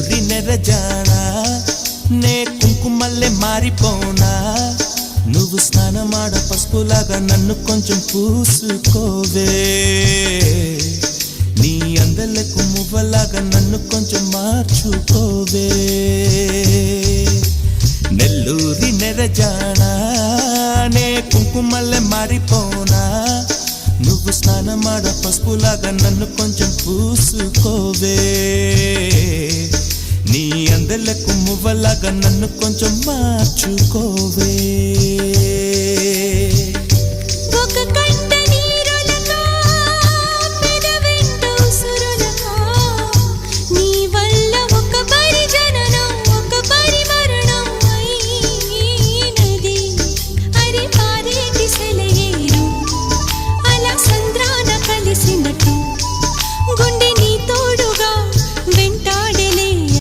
నెల్లూరి నెరజానా నే కుంకుమల్లే మారిపోనా నువ్వు స్నానమాడ పసుపులాగా నన్ను కొంచెం పూసుకోవే నీ అందలకు మువ్వలాగా నన్ను కొంచెం మార్చుకోవే నెల్లూరి నెరజానా నే కుంకుమల్లే మారిపోనా నువ్వు స్నానమాడ పసుపులాగా నన్ను కొంచెం పూసుకోవే నీ అందలకు మువ్వలాగా నన్ను కొంచెం మార్చుకోవే